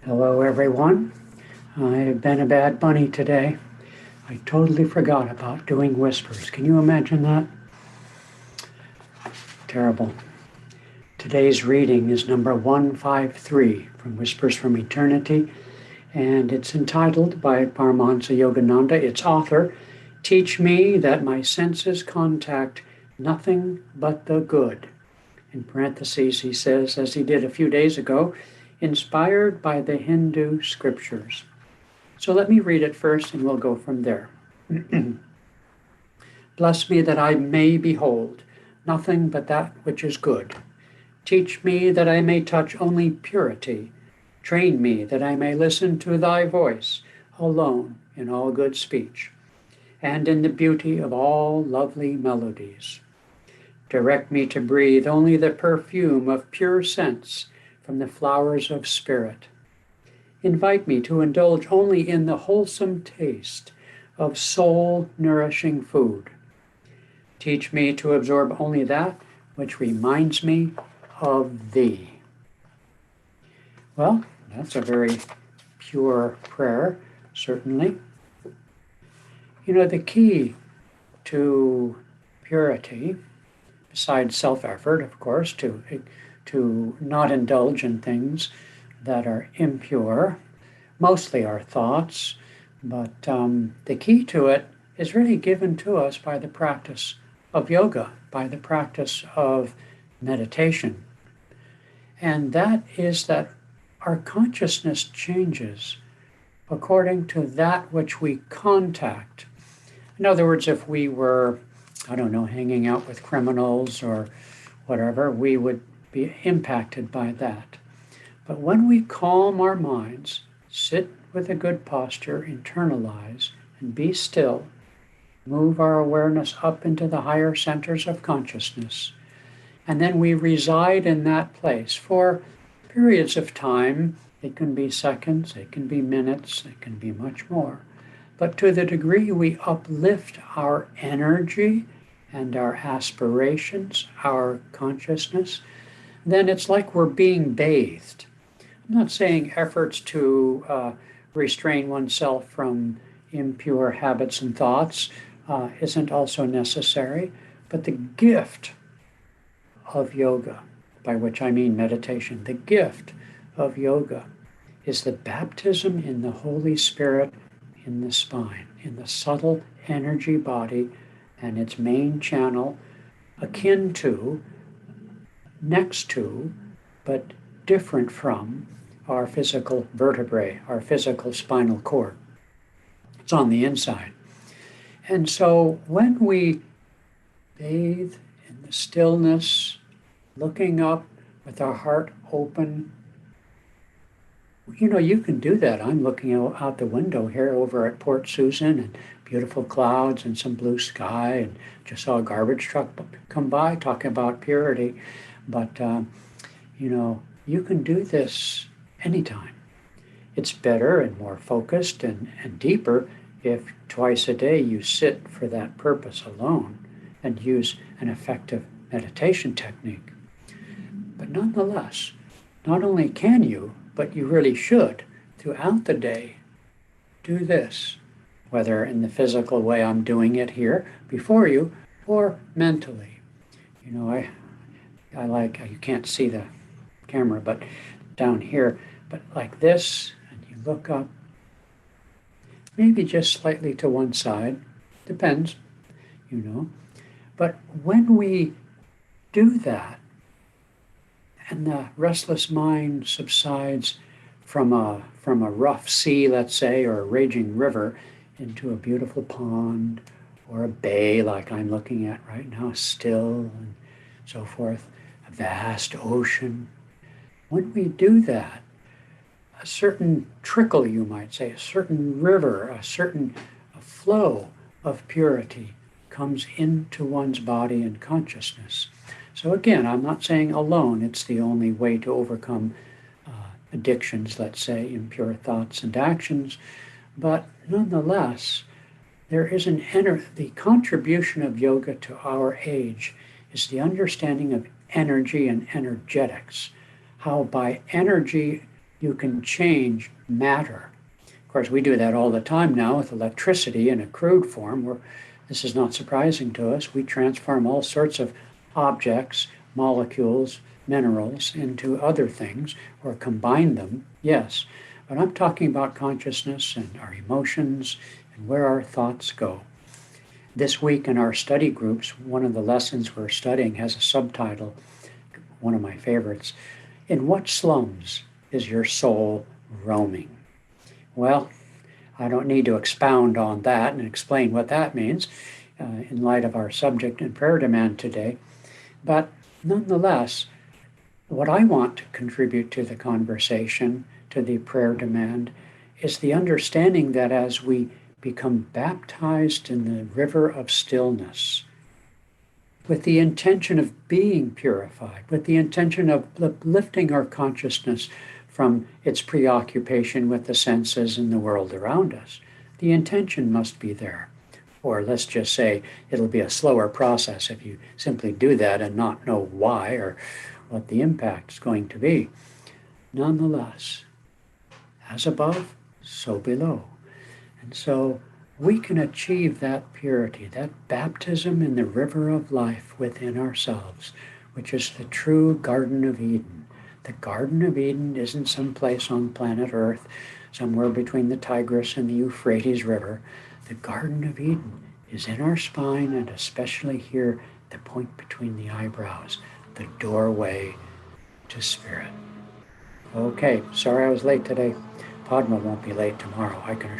Hello, everyone. I've been a bad bunny today. I totally forgot about doing whispers. Can you imagine that? Terrible. Today's reading is number 153 from Whispers from Eternity, and it's entitled by Paramahansa Yogananda. Its author, Teach Me That My Senses Contact Nothing But the Good. In parentheses, he says, as he did a few days ago, inspired by the Hindu scriptures. So let me read it first and we'll go from there. Bless me that I may behold nothing but that which is good. Teach me that I may touch only purity. Train me that I may listen to thy voice alone in all good speech, and in the beauty of all lovely melodies. Direct me to breathe only the perfume of pure scents from the flowers of spirit. Invite me to indulge only in the wholesome taste of soul-nourishing food. Teach me to absorb only that which reminds me of thee. Well, that's a very pure prayer, certainly. You know, the key to purity, besides self-effort, of course, to not indulge in things that are impure, mostly our thoughts, but the key to it is really given to us by the practice of yoga, by the practice of meditation. And that is that our consciousness changes according to that which we contact. In other words, if we were, hanging out with criminals or whatever, we would be impacted by that. But when we calm our minds, sit with a good posture, internalize, and be still, move our awareness up into the higher centers of consciousness, and then we reside in that place for periods of time. It can be seconds, it can be minutes, it can be much more. But to the degree we uplift our energy and our aspirations, our consciousness, then it's like we're being bathed. I'm not saying efforts to restrain oneself from impure habits and thoughts isn't also necessary, but the gift of yoga, by which I mean meditation, the gift of yoga is the baptism in the Holy Spirit in the spine, in the subtle energy body and its main channel, akin to, next to, but different from our physical vertebrae, our physical spinal cord. It's on the inside. And so when we bathe in the stillness, looking up with our heart open, you can do that. I'm looking out the window here over at Port Susan and beautiful clouds and some blue sky, and just saw a garbage truck come by talking about purity. But, you can do this anytime. It's better and more focused and deeper if twice a day you sit for that purpose alone and use an effective meditation technique. But nonetheless, not only can you, but you really should, throughout the day, do this, whether in the physical way I'm doing it here before you, or mentally. I like, you can't see the camera, but down here, but like this, and you look up, maybe just slightly to one side, depends, But when we do that, and the restless mind subsides from a rough sea, let's say, or a raging river into a beautiful pond or a bay like I'm looking at right now, still and so forth, a vast ocean. When we do that, a certain trickle, you might say, a certain river, a flow of purity comes into one's body and consciousness. So again, I'm not saying alone it's the only way to overcome addictions, let's say, impure thoughts and actions, but nonetheless, there is the contribution of yoga to our age is the understanding of energy and energetics, how by energy you can change matter. Of course, we do that all the time now with electricity in a crude form, where this is not surprising to us. We transform all sorts of objects, molecules, minerals into other things, or combine them, yes. But I'm talking about consciousness and our emotions and where our thoughts go. This week in our study groups, one of the lessons we're studying has a subtitle, one of my favorites. In what slums is your soul roaming? Well, I don't need to expound on that and explain what that means in light of our subject and prayer demand today. But nonetheless, what I want to contribute to the conversation, to the prayer demand, is the understanding that as we become baptized in the river of stillness, with the intention of being purified, with the intention of lifting our consciousness from its preoccupation with the senses and the world around us. The intention must be there. Or let's just say it'll be a slower process if you simply do that and not know why or what the impact is going to be. Nonetheless, as above, so below. And so we can achieve that purity, that baptism in the river of life within ourselves, which is the true Garden of Eden. The Garden of Eden isn't some place on planet Earth, somewhere between the Tigris and the Euphrates River. The Garden of Eden is in our spine, and especially here, the point between the eyebrows, the doorway to spirit. Okay, sorry I was late today. Padma won't be late tomorrow, I can